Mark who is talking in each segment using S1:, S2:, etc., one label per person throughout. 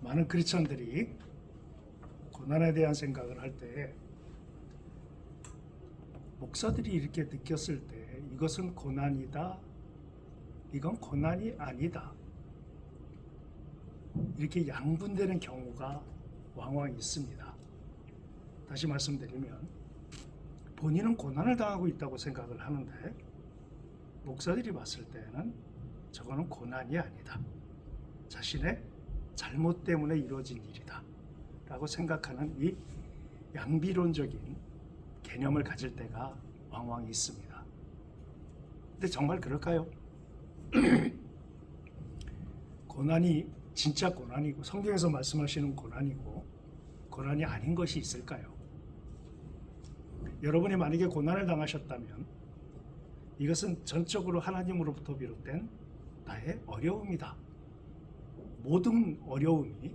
S1: 많은 크리스천들이 고난에 대한 생각을 할 때 목사들이 이렇게 느꼈을 때 이것은 고난이다, 이건 고난이 아니다, 이렇게 양분되는 경우가 왕왕 있습니다. 다시 말씀드리면 본인은 고난을 당하고 있다고 생각을 하는데 목사들이 봤을 때는 저거는 고난이 아니다, 자신의 잘못 때문에 이루어진 일이다 라고 생각하는 이 양비론적인 개념을 가질 때가 왕왕 있습니다. 근데 정말 그럴까요? 고난이 진짜 고난이고 성경에서 말씀하시는 고난이고 고난이 아닌 것이 있을까요? 여러분이 만약에 고난을 당하셨다면 이것은 전적으로 하나님으로부터 비롯된 나의 어려움이다. 모든 어려움이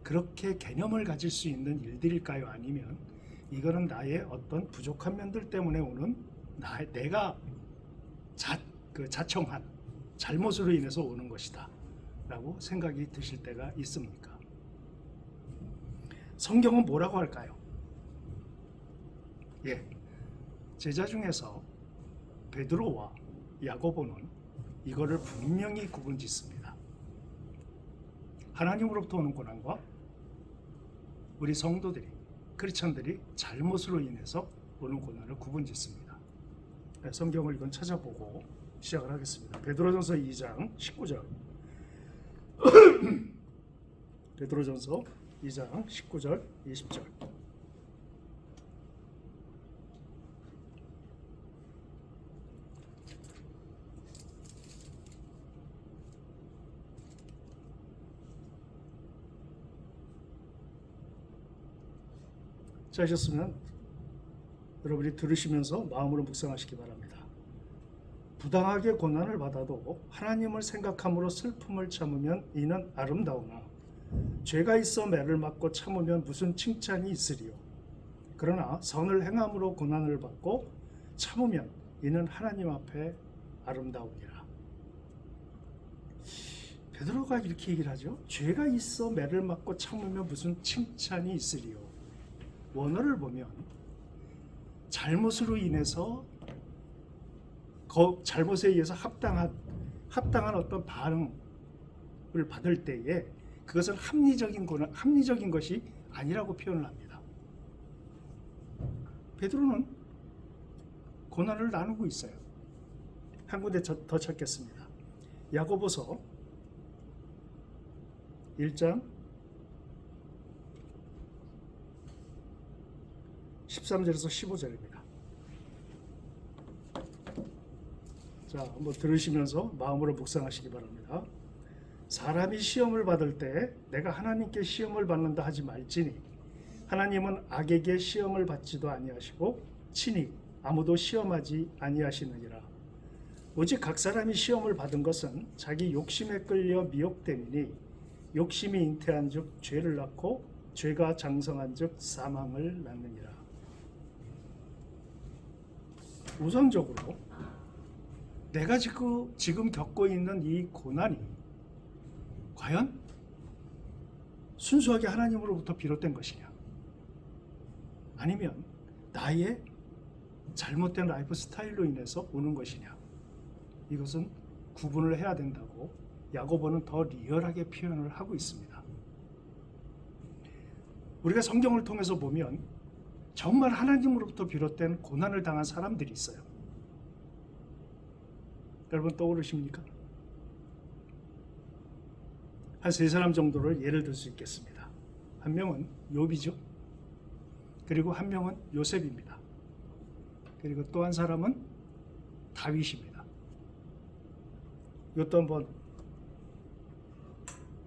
S1: 그렇게 개념을 가질 수 있는 일들일까요? 아니면 이거는 나의 어떤 부족한 면들 때문에 오는 내가 자청한 잘못으로 인해서 오는 것이다 라고 생각이 드실 때가 있습니까? 성경은 뭐라고 할까요? 제자 중에서 베드로와 야고보는 이거를 분명히 구분짓습니다. 하나님으로부터 오는 고난과 우리 성도들이, 크리스천들이 잘못으로 인해서 오는 고난을 구분짓습니다. 성경을 이건 찾아보고 시작을 하겠습니다. 베드로전서 2장 19절. 베드로전서 2장 19절 20절. 하셨으면 여러분이 들으시면서 마음으로 묵상하시기 바랍니다. 부당하게 고난을 받아도 하나님을 생각함으로 슬픔을 참으면 이는 아름다우나 죄가 있어 매를 맞고 참으면 무슨 칭찬이 있으리요. 그러나 선을 행함으로 고난을 받고 참으면 이는 하나님 앞에 아름다우니라. 베드로가 이렇게 얘기를 하죠. 죄가 있어 매를 맞고 참으면 무슨 칭찬이 있으리요. 원어를 보면 잘못으로 인해서 잘못에 의해서 합당한 어떤 반응을 받을 때에 그것은 합리적인 것이 아니라고 표현을 합니다. 베드로는 고난을 나누고 있어요. 한 군데 더 찾겠습니다. 야고보서 1장 13절에서 15절입니다. 자, 한번 들으시면서 마음으로 묵상하시기 바랍니다. 사람이 시험을 받을 때 내가 하나님께 시험을 받는다 하지 말지니 하나님은 악에게 시험을 받지도 아니하시고 친히 아무도 시험하지 아니하시느니라. 오직 각 사람이 시험을 받은 것은 자기 욕심에 끌려 미혹됨이니 욕심이 잉태한즉 죄를 낳고 죄가 장성한즉 사망을 낳느니라. 우선적으로 내가 지금 겪고 있는 이 고난이 과연 순수하게 하나님으로부터 비롯된 것이냐, 아니면 나의 잘못된 라이프 스타일로 인해서 오는 것이냐, 이것은 구분을 해야 된다고 야고보는 더 리얼하게 표현을 하고 있습니다. 우리가 성경을 통해서 보면 정말 하나님으로부터 비롯된 고난을 당한 사람들이 있어요. 여러분 떠오르십니까? 한 세 사람 정도를 예를 들 수 있겠습니다. 한 명은 욥이죠. 그리고 한 명은 요셉입니다. 그리고 또 한 사람은 다윗입니다. 이것도 한번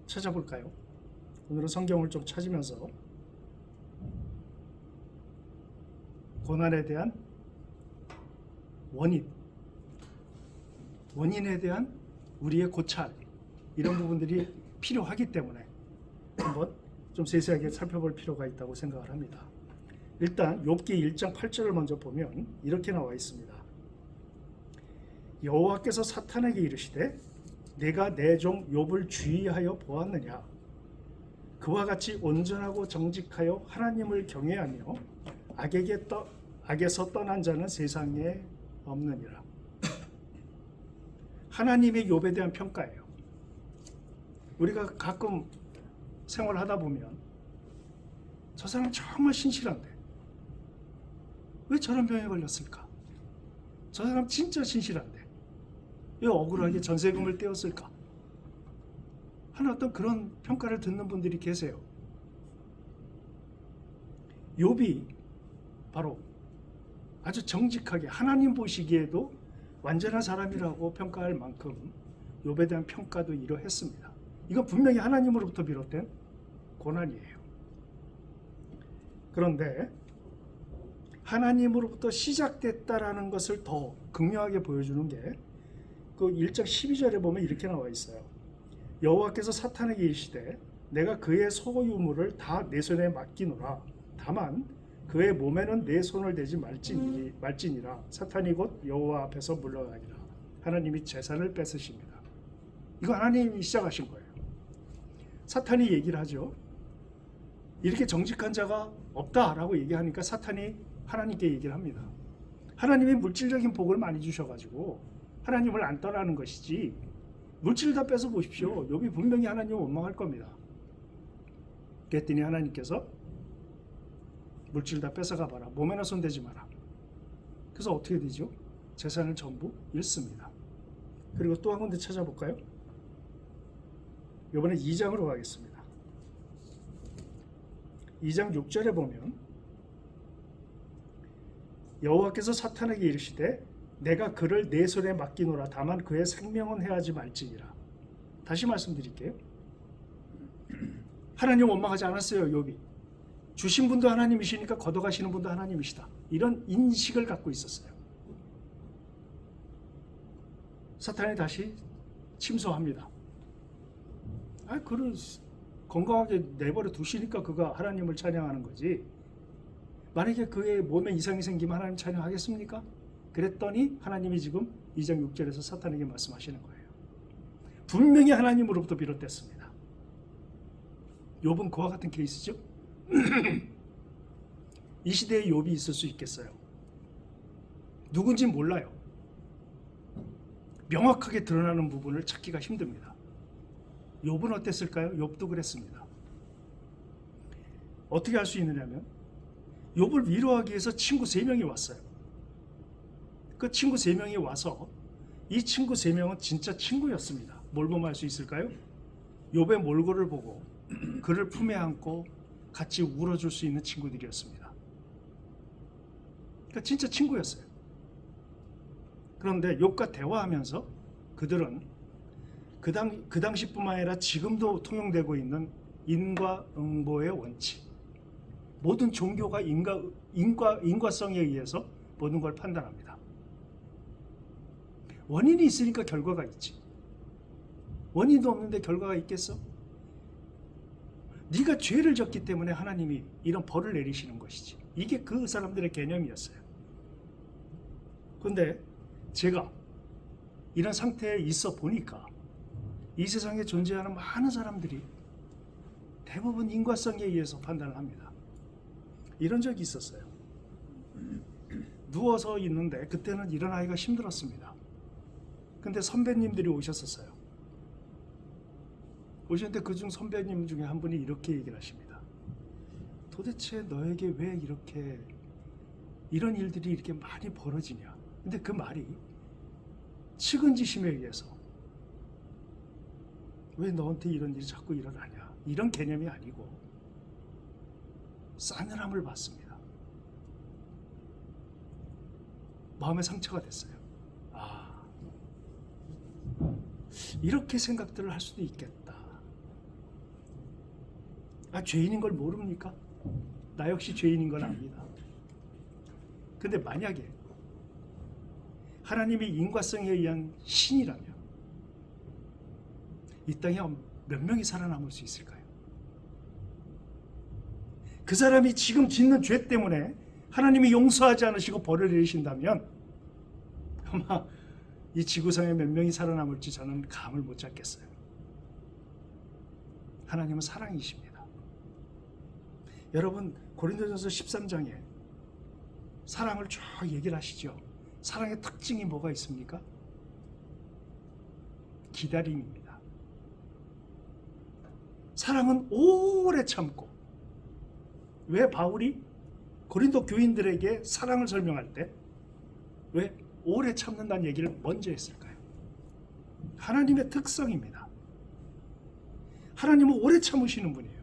S1: 찾아볼까요? 오늘은 성경을 좀 찾으면서 고난에 대한 원인에 대한 우리의 고찰, 이런 부분들이 필요하기 때문에 한번 좀 세세하게 살펴볼 필요가 있다고 생각을 합니다. 일단 욥기 1장 8절을 먼저 보면 이렇게 나와 있습니다. 여호와께서 사탄에게 이르시되 내가 내 종 욥을 주의하여 보았느냐, 그와 같이 온전하고 정직하여 하나님을 경외하며 악에서 떠난 자는 세상에 없느니라. 하나님의 욥에 대한 평가예요. 우리가 가끔 생활하다 보면 저 사람 정말 신실한데 왜 저런 병에 걸렸을까? 저 사람 진짜 신실한데 왜 억울하게 전세금을 떼었을까? 하는 어떤 그런 평가를 듣는 분들이 계세요. 욥이 바로 아주 정직하게 하나님 보시기에도 완전한 사람이라고 평가할 만큼 욥에 대한 평가도 이러했습니다. 이건 분명히 하나님으로부터 비롯된 고난이에요. 그런데 하나님으로부터 시작됐다라는 것을 더 극명하게 보여주는 게 그 1장 12절에 보면 이렇게 나와 있어요. 여호와께서 사탄에게 이르시되 내가 그의 소유물을 다 내 손에 맡기노라. 다만 그의 몸에는 내 손을 대지 말지니라. 사탄이 곧 여호와 앞에서 물러가니라. 하나님이 재산을 뺏으십니다. 이거 하나님이 시작하신 거예요. 사탄이 얘기를 하죠. 이렇게 정직한 자가 없다라고 얘기하니까 사탄이 하나님께 얘기를 합니다. 하나님이 물질적인 복을 많이 주셔가지고 하나님을 안 떠나는 것이지 물질 다 뺏어 보십시오. 욥이 분명히 하나님을 원망할 겁니다. 그랬더니 하나님께서 물질 다 뺏어가 봐라. 몸에나 손대지 마라. 그래서 어떻게 되죠? 재산을 전부 잃습니다. 그리고 또 한 군데 찾아볼까요? 이번에 2장으로 가겠습니다. 2장 6절에 보면 여호와께서 사탄에게 이르시되 내가 그를 내 손에 맡기노라. 다만 그의 생명은 해하지 말지니라. 다시 말씀드릴게요. 하나님 원망하지 않았어요. 욥이. 주신 분도 하나님이시니까 걷어가시는 분도 하나님이시다. 이런 인식을 갖고 있었어요. 사탄이 다시 침소합니다. 그를 건강하게 내버려 두시니까 그가 하나님을 찬양하는 거지. 만약에 그의 몸에 이상이 생기면 하나님 찬양하겠습니까? 그랬더니 하나님이 지금 2장 6절에서 사탄에게 말씀하시는 거예요. 분명히 하나님으로부터 비롯됐습니다. 욥은 그와 같은 케이스죠. 이 시대에 욥이 있을 수 있겠어요? 누군지 몰라요. 명확하게 드러나는 부분을 찾기가 힘듭니다. 욥은 어땠을까요? 욥도 그랬습니다. 어떻게 할 수 있느냐면 욥을 위로하기 위해서 친구 3명이 왔어요. 그 친구 3명이 와서 이 친구 3명은 진짜 친구였습니다. 뭘 보면 알 수 있을까요? 욥의 몰골을 보고 그를 품에 안고 같이 울어줄 수 있는 친구들이었습니다. 그러니까 진짜 친구였어요. 그런데 욥과 대화하면서 그들은 그 당시뿐만 아니라 지금도 통용되고 있는 인과응보의 원칙, 모든 종교가 인과성에 의해서 모든 걸 판단합니다. 원인이 있으니까 결과가 있지. 원인도 없는데 결과가 있겠어? 네가 죄를 졌기 때문에 하나님이 이런 벌을 내리시는 것이지. 이게 그 사람들의 개념이었어요. 그런데 제가 이런 상태에 있어 보니까 이 세상에 존재하는 많은 사람들이 대부분 인과성에 의해서 판단을 합니다. 이런 적이 있었어요. 누워서 있는데 그때는 일어나기가 힘들었습니다. 근데 선배님들이 오셨었어요. 오셨는데 그중 선배님 중에 한 분이 이렇게 얘기를 하십니다. 도대체 너에게 왜 이런 일들이 이렇게 많이 벌어지냐. 근데 그 말이 측은지심에 의해서 왜 너한테 이런 일이 자꾸 일어나냐. 이런 개념이 아니고 싸늘함을 받습니다. 마음의 상처가 됐어요. 이렇게 생각들을 할 수도 있겠다. 죄인인 걸 모릅니까? 나 역시 죄인인 건 압니다. 근데 만약에 하나님이 인과성에 의한 신이라면 이 땅에 몇 명이 살아남을 수 있을까요? 그 사람이 지금 짓는 죄 때문에 하나님이 용서하지 않으시고 벌을 내리신다면 아마 이 지구상에 몇 명이 살아남을지 저는 감을 못 잡겠어요. 하나님은 사랑이십니다. 여러분 고린도전서 13장에 사랑을 쭉 얘기를 하시죠. 사랑의 특징이 뭐가 있습니까? 기다림입니다. 사랑은 오래 참고. 왜 바울이 고린도 교인들에게 사랑을 설명할 때 왜 오래 참는다는 얘기를 먼저 했을까요? 하나님의 특성입니다. 하나님은 오래 참으시는 분이에요.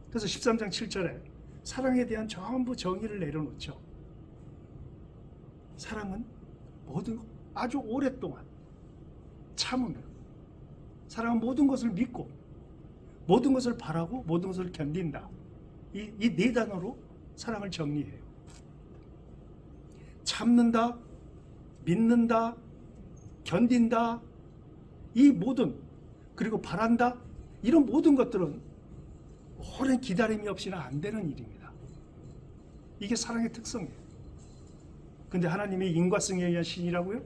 S1: 그래서 13장 7절에 사랑에 대한 전부 정의를 내려놓죠. 사랑은 모든 아주 오랫동안 참으며, 사랑은 모든 것을 믿고 모든 것을 바라고 모든 것을 견딘다. 이 네 단어로 사랑을 정리해요. 참는다, 믿는다, 견딘다, 이 모든, 그리고 바란다, 이런 모든 것들은 오랜 기다림이 없이는 안 되는 일입니다. 이게 사랑의 특성이에요. 근데 하나님이 인과성에 의한 신이라고요?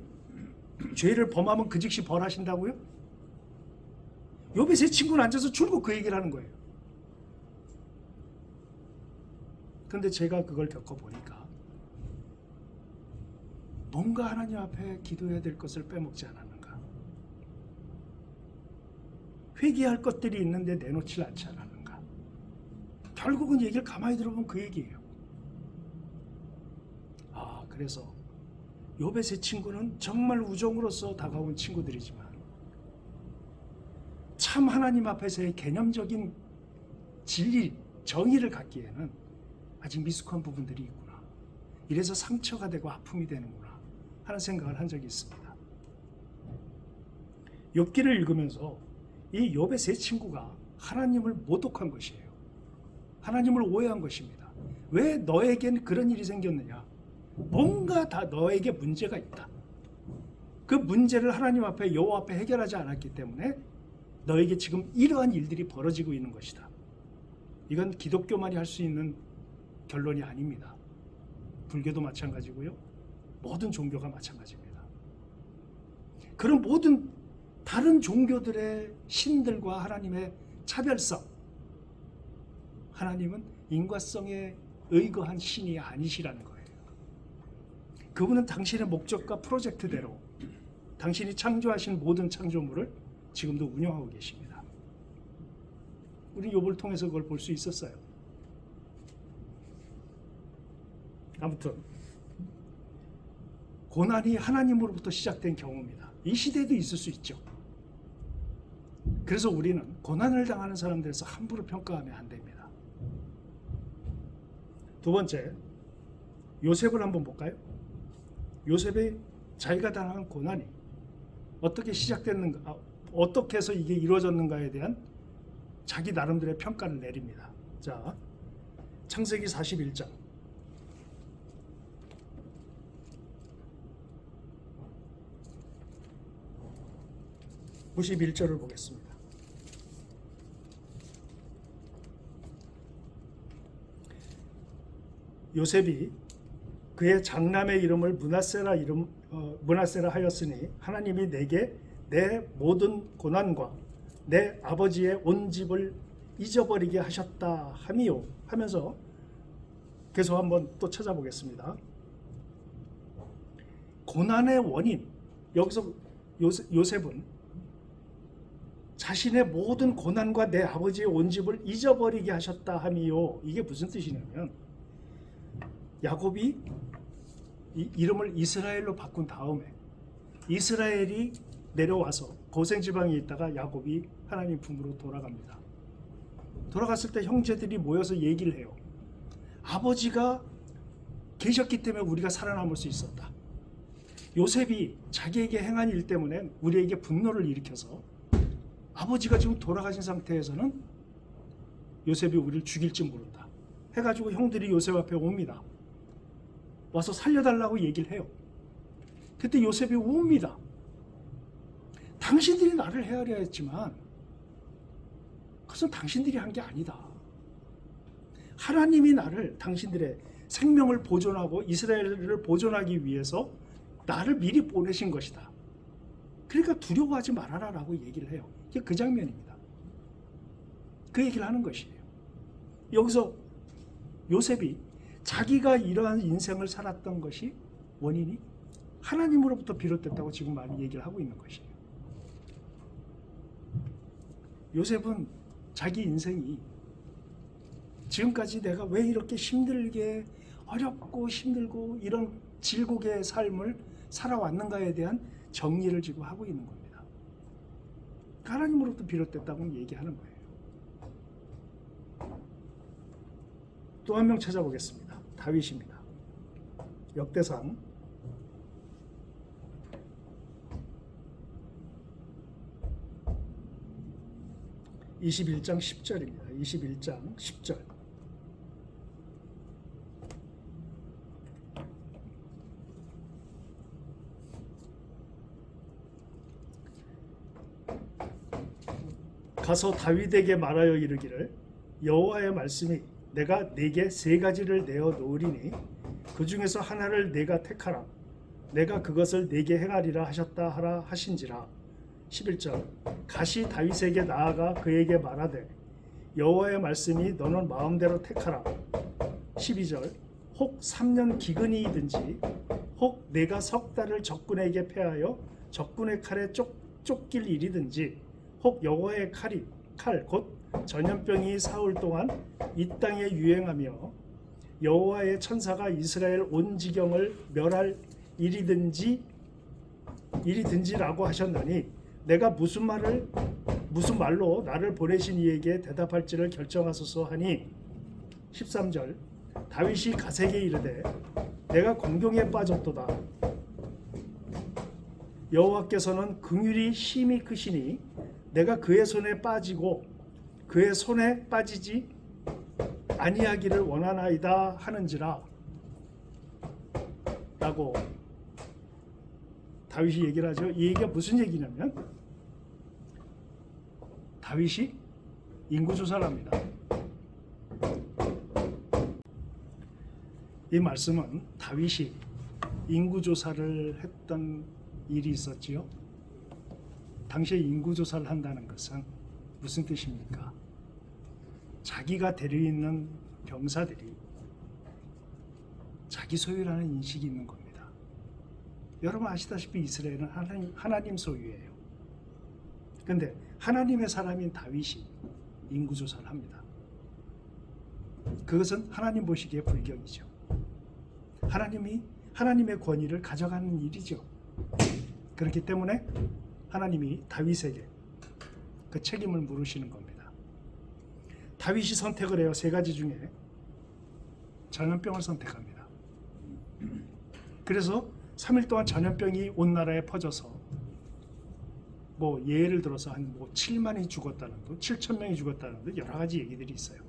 S1: 죄를 범하면 그 즉시 벌하신다고요? 욥의 세 친구는 앉아서 줄곧 그 얘기를 하는 거예요. 근데 제가 그걸 겪어보니까 뭔가 하나님 앞에 기도해야 될 것을 빼먹지 않았는가? 회개할 것들이 있는데 내놓지 않지 않았는가? 결국은 얘기를 가만히 들어보면 그 얘기예요. 그래서 욥의 세 친구는 정말 우정으로서 다가온 친구들이지만 참 하나님 앞에서의 개념적인 진리, 정의를 갖기에는 아직 미숙한 부분들이 있구나. 이래서 상처가 되고 아픔이 되는구나 하는 생각을 한 적이 있습니다. 욥기를 읽으면서 이 욥의 세 친구가 하나님을 모독한 것이에요. 하나님을 오해한 것입니다. 왜 너에겐 그런 일이 생겼느냐? 뭔가 다 너에게 문제가 있다. 그 문제를 하나님 앞에, 여호와 앞에 해결하지 않았기 때문에 너에게 지금 이러한 일들이 벌어지고 있는 것이다. 이건 기독교만이 할 수 있는 결론이 아닙니다. 불교도 마찬가지고요. 모든 종교가 마찬가지입니다. 그런 모든 다른 종교들의 신들과 하나님의 차별성, 하나님은 인과성에 의거한 신이 아니시라는 거예요. 그분은 당신의 목적과 프로젝트대로 당신이 창조하신 모든 창조물을 지금도 운영하고 계십니다. 우리 욥을 통해서 그걸 볼 수 있었어요. 아무튼 고난이 하나님으로부터 시작된 경우입니다. 이 시대에도 있을 수 있죠. 그래서 우리는 고난을 당하는 사람들에서 함부로 평가하면 안 됩니다. 두 번째, 요셉을 한번 볼까요? 요셉의 자기가 당한 고난이 어떻게 시작됐는가, 어떻게 해서 이게 이루어졌는가에 대한 자기 나름대로의 평가를 내립니다. 자, 창세기 41장 91절을 보겠습니다. 요셉이 그의 장남의 이름을 므낫세라 하였으니 하나님이 내게 내 모든 고난과 내 아버지의 온 집을 잊어버리게 하셨다 함이요 하면서 계속 한번 또 찾아보겠습니다. 고난의 원인, 여기서 요셉은 자신의 모든 고난과 내 아버지의 온 집을 잊어버리게 하셨다 함이요. 이게 무슨 뜻이냐면 야곱이 이름을 이스라엘로 바꾼 다음에 이스라엘이 내려와서 고생 지방에 있다가 야곱이 하나님 품으로 돌아갑니다. 돌아갔을 때 형제들이 모여서 얘기를 해요. 아버지가 계셨기 때문에 우리가 살아남을 수 있었다. 요셉이 자기에게 행한 일 때문에 우리에게 분노를 일으켜서 아버지가 지금 돌아가신 상태에서는 요셉이 우리를 죽일지 모른다 해가지고 형들이 요셉 앞에 옵니다. 와서 살려달라고 얘기를 해요. 그때 요셉이 웁니다. 당신들이 나를 헤아려 했지만 그것은 당신들이 한 게 아니다. 하나님이 나를, 당신들의 생명을 보존하고 이스라엘을 보존하기 위해서 나를 미리 보내신 것이다. 그러니까 두려워하지 말아라 라고 얘기를 해요. 이게 그 장면입니다. 그 얘기를 하는 것이에요. 여기서 요셉이 자기가 이러한 인생을 살았던 것이 원인이 하나님으로부터 비롯됐다고 지금 많이 얘기를 하고 있는 것이에요. 요셉은 자기 인생이 지금까지 내가 왜 이렇게 힘들게 어렵고 힘들고 이런 질곡의 삶을 살아왔는가에 대한 정리를 지금 하고 있는 겁니다. 하나님으로부터 비롯됐다고 얘기하는 거예요. 또 한 명 찾아보겠습니다. 다윗입니다. 역대상 21장 10절입니다. 21장 10절. 가서 다윗에게 말하여 이르기를 여호와의 말씀이 내가 네게 세 가지를 내어 놓으리니 그 중에서 하나를 네가 택하라. 내가 그것을 네게 행하리라 하셨다 하라 하신지라. 11절. 가시 다윗에게 나아가 그에게 말하되 여호와의 말씀이 너는 마음대로 택하라. 12절. 혹 3년 기근이든지 혹 내가 석 달을 적군에게 패하여 적군의 칼에 쫓길 일이든지 혹 여호와의 칼 곧 전염병이 사흘 동안 이 땅에 유행하며 여호와의 천사가 이스라엘 온 지경을 멸할 일이든지라고 하셨나니 내가 무슨 말로 나를 보내신 이에게 대답할지를 결정하소서 하니 13절. 다윗이 갓에게 이르되 내가 공경에 빠졌도다. 여호와께서는 긍휼이 힘이 크시니 내가 그의 손에 빠지고 그의 손에 빠지지 아니하기를 원하나이다 하는지라 라고 다윗이 얘기를 하죠. 이 얘기가 무슨 얘기냐면 다윗이 인구조사를 합니다. 이 말씀은 다윗이 인구조사를 했던 일이 있었지요. 당시에 인구조사를 한다는 것은 무슨 뜻입니까? 자기가 데려있는 병사들이 자기 소유라는 인식이 있는 겁니다. 여러분 아시다시피 이스라엘은 하나님 소유예요. 그런데 하나님의 사람인 다윗이 인구조사를 합니다. 그것은 하나님 보시기에 불경이죠. 하나님의 권위를 가져가는 일이죠. 그렇기 때문에 하나님이 다윗에게 그 책임을 물으시는 겁니다. 다윗이 선택을 해요. 세 가지 중에 전염병을 선택합니다. 그래서 3일 동안 전염병이 온 나라에 퍼져서 예를 들어서 한 7만이 죽었다는 듯, 7천 명이 죽었다는 듯 여러 가지 얘기들이 있어요.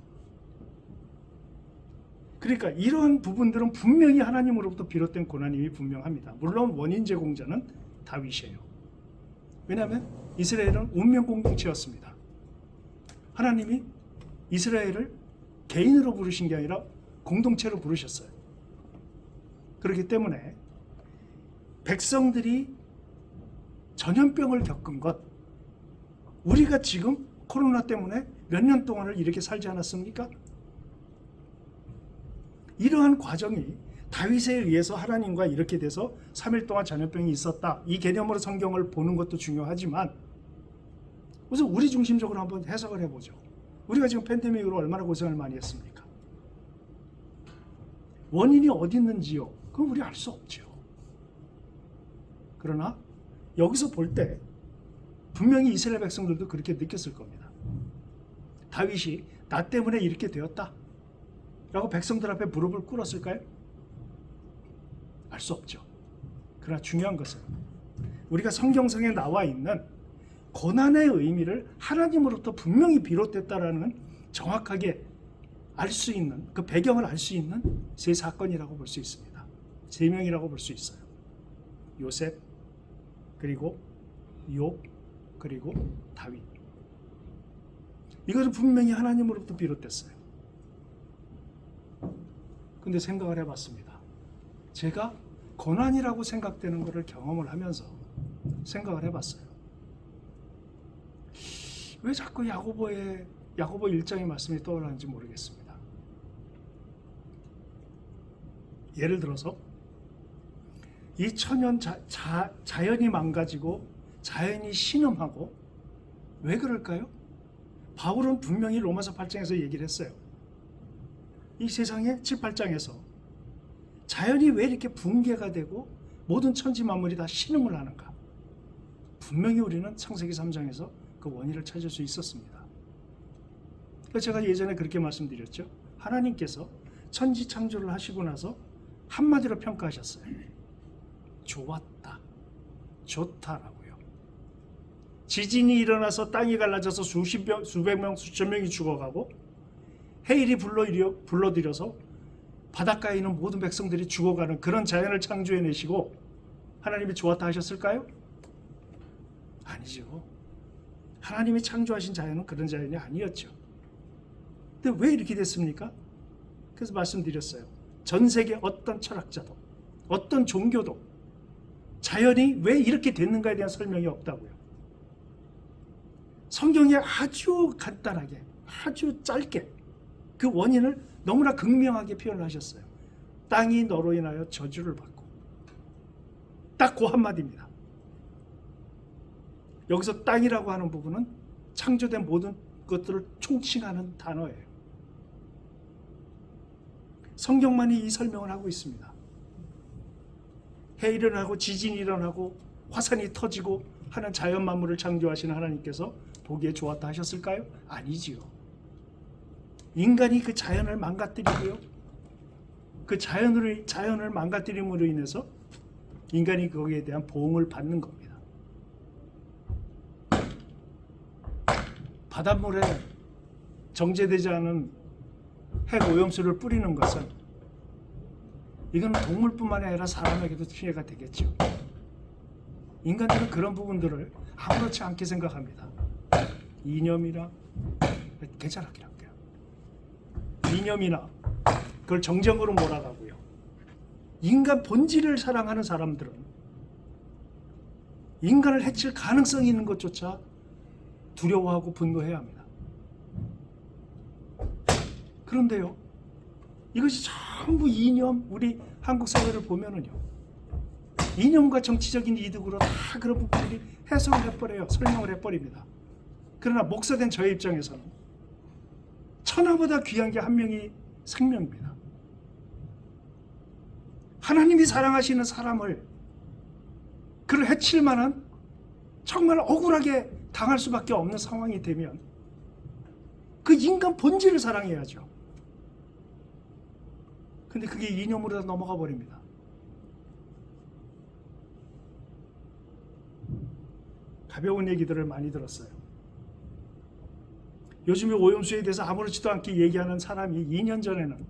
S1: 그러니까 이러한 부분들은 분명히 하나님으로부터 비롯된 고난임이 분명합니다. 물론 원인 제공자는 다윗이에요. 왜냐하면 이스라엘은 운명 공동체였습니다. 하나님이 이스라엘을 개인으로 부르신 게 아니라 공동체로 부르셨어요. 그렇기 때문에 백성들이 전염병을 겪은 것, 우리가 지금 코로나 때문에 몇 년 동안을 이렇게 살지 않았습니까? 이러한 과정이 다윗에 의해서 하나님과 이렇게 돼서 3일 동안 전염병이 있었다. 이 개념으로 성경을 보는 것도 중요하지만 우선 우리 중심적으로 한번 해석을 해보죠. 우리가 지금 팬데믹으로 얼마나 고생을 많이 했습니까? 원인이 어디 있는지요? 그건 우리 알 수 없죠. 그러나 여기서 볼 때 분명히 이스라엘 백성들도 그렇게 느꼈을 겁니다. 다윗이 나 때문에 이렇게 되었다 라고 백성들 앞에 무릎을 꿇었을까요? 알 수 없죠. 그러나 중요한 것은 우리가 성경상에 나와 있는 고난의 의미를 하나님으로부터 분명히 비롯됐다라는 정확하게 알 수 있는, 그 배경을 알 수 있는 세 사건이라고 볼 수 있습니다. 세 명이라고 볼 수 있어요. 요셉, 그리고 욥, 그리고 다윗. 이것은 분명히 하나님으로부터 비롯됐어요. 근데 생각을 해봤습니다. 제가 고난이라고 생각되는 것을 경험을 하면서 생각을 해봤어요. 왜 자꾸 야고보 1장의 말씀이 떠오르는지 모르겠습니다. 예를 들어서 이 천연 자연이 망가지고 자연이 신음하고 왜 그럴까요? 바울은 분명히 로마서 8장에서 얘기를 했어요. 이 세상의 7, 8장에서 자연이 왜 이렇게 붕괴가 되고 모든 천지 만물이 다 신음을 하는가? 분명히 우리는 창세기 3장에서 그 원인을 찾을 수 있었습니다. 제가 예전에 그렇게 말씀드렸죠. 하나님께서 천지 창조를 하시고 나서 한마디로 평가하셨어요. 좋았다, 좋다라고요. 지진이 일어나서 땅이 갈라져서 수백 명, 수천 명이 죽어가고 해일이 불러들여서 바닷가에 있는 모든 백성들이 죽어가는 그런 자연을 창조해내시고 하나님이 좋았다 하셨을까요? 아니죠. 하나님이 창조하신 자연은 그런 자연이 아니었죠. 근데 왜 이렇게 됐습니까? 그래서 말씀드렸어요. 전 세계 어떤 철학자도 어떤 종교도 자연이 왜 이렇게 됐는가에 대한 설명이 없다고요. 성경에 아주 간단하게 아주 짧게 그 원인을 너무나 극명하게 표현을 하셨어요. 땅이 너로 인하여 저주를 받고, 딱 그 한마디입니다. 여기서 땅이라고 하는 부분은 창조된 모든 것들을 총칭하는 단어예요. 성경만이 이 설명을 하고 있습니다. 해 일어나고 지진이 일어나고 화산이 터지고 하는 자연 만물을 창조하시는 하나님께서 보기에 좋았다 하셨을까요? 아니지요. 인간이 그 자연을 망가뜨리고요. 그 자연을 망가뜨림으로 인해서 인간이 거기에 대한 보응을 받는 겁니다. 바닷물에 정제되지 않은 핵 오염수를 뿌리는 것은 이건 동물뿐만 아니라 사람에게도 피해가 되겠죠. 인간들은 그런 부분들을 아무렇지 않게 생각합니다. 이념이나 괜찮아 그냥 이념이나 그걸 정적으로 몰아가고요. 인간 본질을 사랑하는 사람들은 인간을 해칠 가능성이 있는 것조차 두려워하고 분노해야 합니다. 그런데요, 이것이 전부 이념, 우리 한국 사회를 보면은요, 이념과 정치적인 이득으로 다 그런 부분들이 해석을 해버려요. 설명을 해버립니다. 그러나 목사된 저의 입장에서는 천하보다 귀한 게 한 명이 생명입니다. 하나님이 사랑하시는 사람을 그를 해칠 만한 정말 억울하게 당할 수밖에 없는 상황이 되면 그 인간 본질을 사랑해야죠. 근데 그게 이념으로 넘어가 버립니다. 가벼운 얘기들을 많이 들었어요. 요즘에 오염수에 대해서 아무렇지도 않게 얘기하는 사람이 2년 전에는,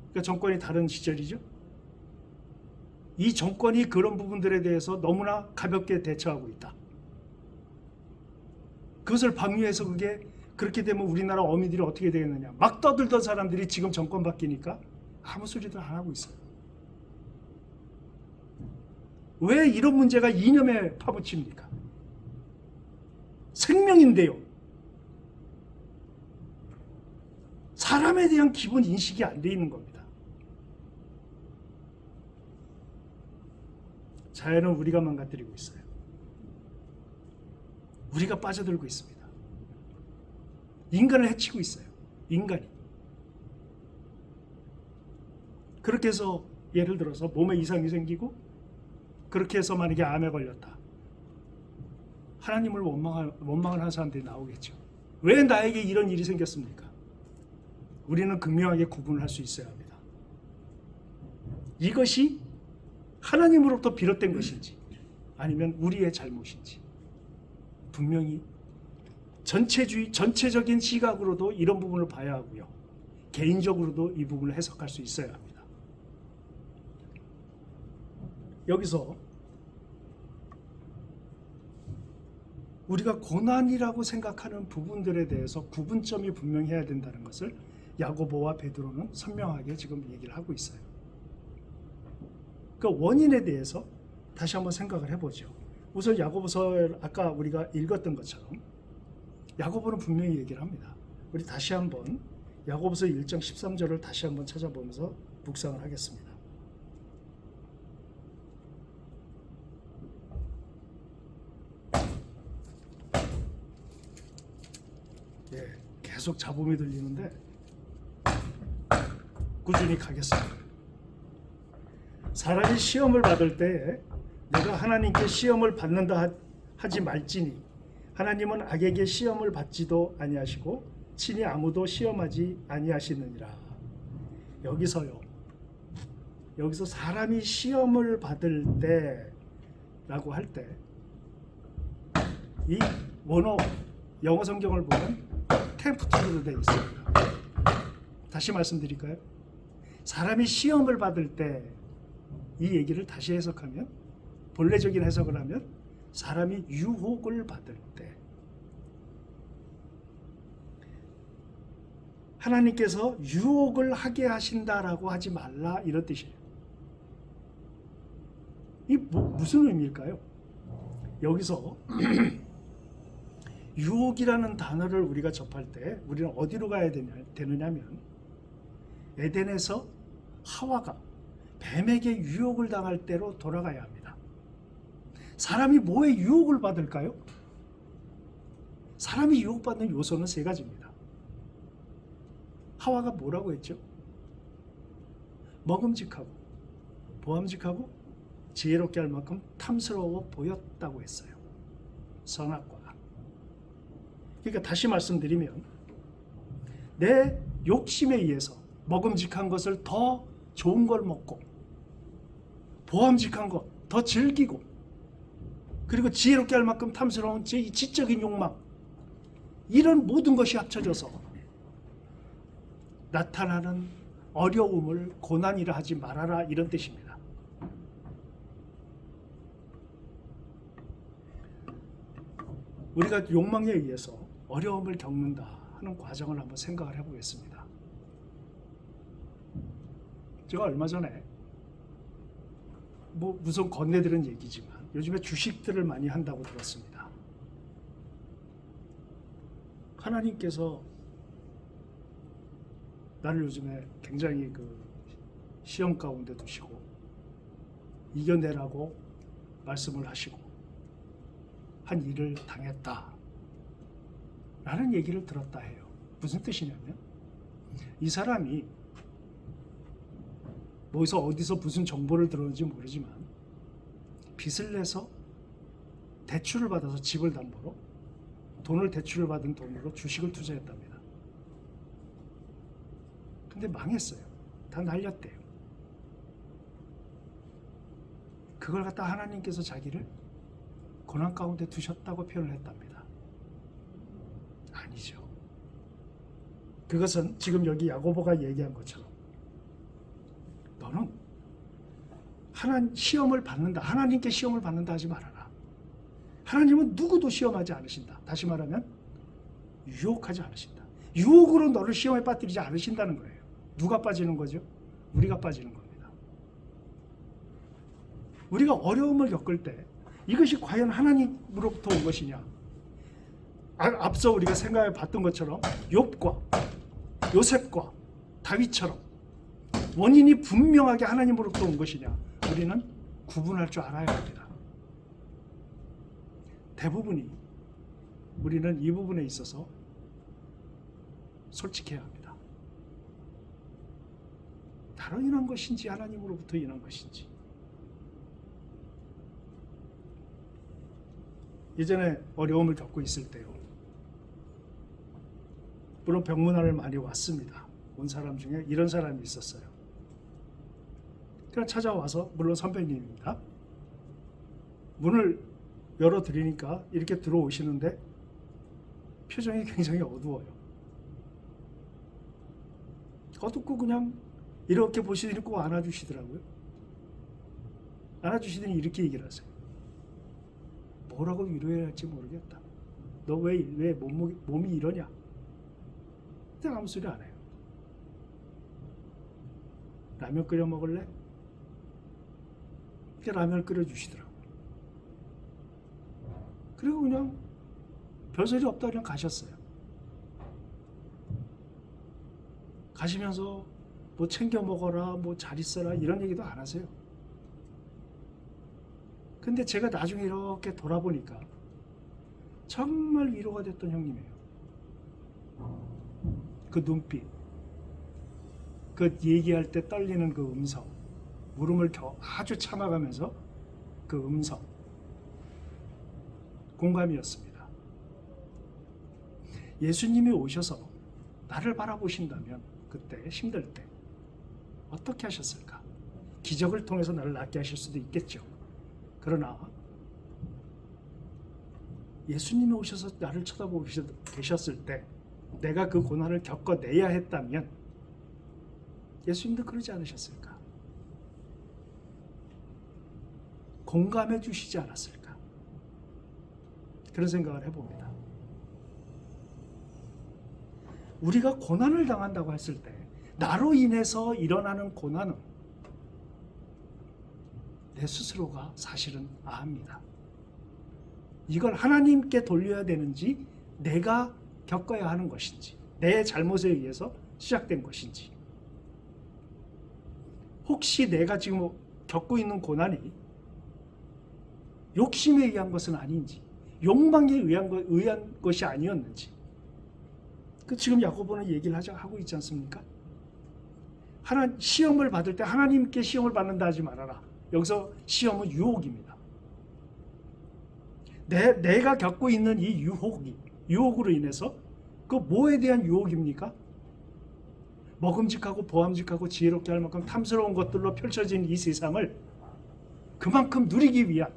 S1: 그러니까 정권이 다른 시절이죠. 이 정권이 그런 부분들에 대해서 너무나 가볍게 대처하고 있다. 그것을 방류해서 그게 그렇게 되면 우리나라 어민들이 어떻게 되겠느냐. 막 떠들던 사람들이 지금 정권 바뀌니까 아무 소리도 안 하고 있어요. 왜 이런 문제가 이념에 파묻힙니까? 생명인데요. 사람에 대한 기본 인식이 안 돼 있는 겁니다. 자연은 우리가 망가뜨리고 있어요. 우리가 빠져들고 있습니다. 인간을 해치고 있어요. 인간이. 그렇게 해서 예를 들어서 몸에 이상이 생기고 그렇게 해서 만약에 암에 걸렸다. 하나님을 원망을 하는 사람들이 나오겠죠. 왜 나에게 이런 일이 생겼습니까? 우리는 극명하게 구분을 할 수 있어야 합니다. 이것이 하나님으로부터 비롯된 것인지 아니면 우리의 잘못인지 분명히 전체적인 시각으로도 이런 부분을 봐야 하고요. 개인적으로도 이 부분을 해석할 수 있어야 합니다. 여기서 우리가 고난이라고 생각하는 부분들에 대해서 구분점이 분명해야 된다는 것을 야고보와 베드로는 선명하게 지금 얘기를 하고 있어요. 그 원인에 대해서 다시 한번 생각을 해보죠. 우선 야고보서를 아까 우리가 읽었던 것처럼 야고보는 분명히 얘기를 합니다. 우리 다시 한번 야고보서 1장 13절을 다시 한번 찾아보면서 묵상을 하겠습니다. 예, 계속 잡음이 들리는데 꾸준히 가겠습니다. 사람이 시험을 받을 때 내가 하나님께 시험을 받는다 하지 말지니 하나님은 악에게 시험을 받지도 아니하시고 친히 아무도 시험하지 아니하시느니라. 여기서 사람이 시험을 받을 때라고 할 때 이 원어 영어 성경을 보면 템프트로 되어 있습니다. 다시 말씀드릴까요? 사람이 시험을 받을 때 이 얘기를 다시 해석하면, 본래적인 해석을 하면 사람이 유혹을 받을 때, 하나님께서 유혹을 하게 하신다라고 하지 말라, 이런 뜻이에요. 이 무슨 의미일까요? 여기서 유혹이라는 단어를 우리가 접할 때 우리는 어디로 가야 되느냐면 에덴에서 하와가 뱀에게 유혹을 당할 때로 돌아가야 합니다. 사람이 뭐에 유혹을 받을까요? 사람이 유혹받는 요소는 세 가지입니다. 하와가 뭐라고 했죠? 먹음직하고 보암직하고 지혜롭게 할 만큼 탐스러워 보였다고 했어요. 선악과 악. 그러니까 다시 말씀드리면 내 욕심에 의해서 먹음직한 것을 더 좋은 걸 먹고 보암직한 것 더 즐기고 그리고 지혜롭게 할 만큼 탐스러운 지적인 욕망, 이런 모든 것이 합쳐져서 나타나는 어려움을 고난이라 하지 말아라, 이런 뜻입니다. 우리가 욕망에 의해서 어려움을 겪는다 하는 과정을 한번 생각을 해보겠습니다. 제가 얼마 전에 무슨 건네들은 얘기지만 요즘에 주식들을 많이 한다고 들었습니다. 하나님께서 나를 요즘에 굉장히 시험 가운데 두시고 이겨내라고 말씀을 하시고 한 일을 당했다 라는 얘기를 들었다 해요. 무슨 뜻이냐면 이 사람이 어디서 무슨 정보를 들었는지 모르지만 빚을 내서 대출을 받아서 집을 담보로 돈을 대출을 받은 돈으로 주식을 투자했답니다. 근데 망했어요. 다 날렸대요. 그걸 갖다 하나님께서 자기를 고난 가운데 두셨다고 표현을 했답니다. 아니죠. 그것은 지금 여기 야고보가 얘기한 것처럼 너는 시험을 받는다, 하나님께 시험을 받는다 하지 말아라. 하나님은 누구도 시험하지 않으신다. 다시 말하면 유혹하지 않으신다. 유혹으로 너를 시험에 빠뜨리지 않으신다는 거예요. 누가 빠지는 거죠? 우리가 빠지는 겁니다. 우리가 어려움을 겪을 때 이것이 과연 하나님으로부터 온 것이냐? 앞서 우리가 생각해 봤던 것처럼 욥과 요셉과 다윗처럼 원인이 분명하게 하나님으로부터 온 것이냐? 우리는 구분할 줄 알아야 합니다. 대부분이 우리는 이 부분에 있어서 솔직해야 합니다. 나로 인한 것인지 하나님으로부터 인한 것인지. 예전에 어려움을 겪고 있을 때요, 물론 병문안을 많이 왔습니다. 온 사람 중에 이런 사람이 있었어요. 그냥 찾아와서, 물론 선배님입니다. 문을 열어드리니까 이렇게 들어오시는데 표정이 굉장히 어두워요. 어둡고 그냥 이렇게 보시더니 꼭 안아주시더라고요. 안아주시더니 이렇게 얘기를 하세요. 뭐라고 위로해야 할지 모르겠다. 너 왜 몸이 이러냐? 그냥 아무 소리 안 해요. 라면 끓여 먹을래? 라면을 끓여주시더라고요. 그리고 그냥 별소리 없다 그냥 가셨어요. 가시면서 뭐 챙겨 먹어라, 뭐 잘 있어라 이런 얘기도 안 하세요. 근데 제가 나중에 이렇게 돌아보니까 정말 위로가 됐던 형님이에요. 그 눈빛, 그 얘기할 때 떨리는 그 음성, 물음을 아주 참아가면서 그 음성, 공감이었습니다. 예수님이 오셔서 나를 바라보신다면 그때 힘들 때 어떻게 하셨을까? 기적을 통해서 나를 낫게 하실 수도 있겠죠. 그러나 예수님이 오셔서 나를 쳐다보고 계셨을 때 내가 그 고난을 겪어내야 했다면 예수님도 그러지 않으셨을까? 공감해 주시지 않았을까? 그런 생각을 해봅니다. 우리가 고난을 당한다고 했을 때 나로 인해서 일어나는 고난은 내 스스로가 사실은 아합니다. 이걸 하나님께 돌려야 되는지 내가 겪어야 하는 것인지 내 잘못에 의해서 시작된 것인지 혹시 내가 지금 겪고 있는 고난이 욕심에 의한 것은 아닌지 욕망에 의한 것이 아니었는지 지금 야고보는 얘기를 하고 있지 않습니까? 시험을 받을 때 하나님께 시험을 받는다 하지 말아라. 여기서 시험은 유혹입니다. 내가 겪고 있는 이 유혹으로 인해서 그 뭐에 대한 유혹입니까? 먹음직하고 보암직하고 지혜롭게 할 만큼 탐스러운 것들로 펼쳐진 이 세상을 그만큼 누리기 위한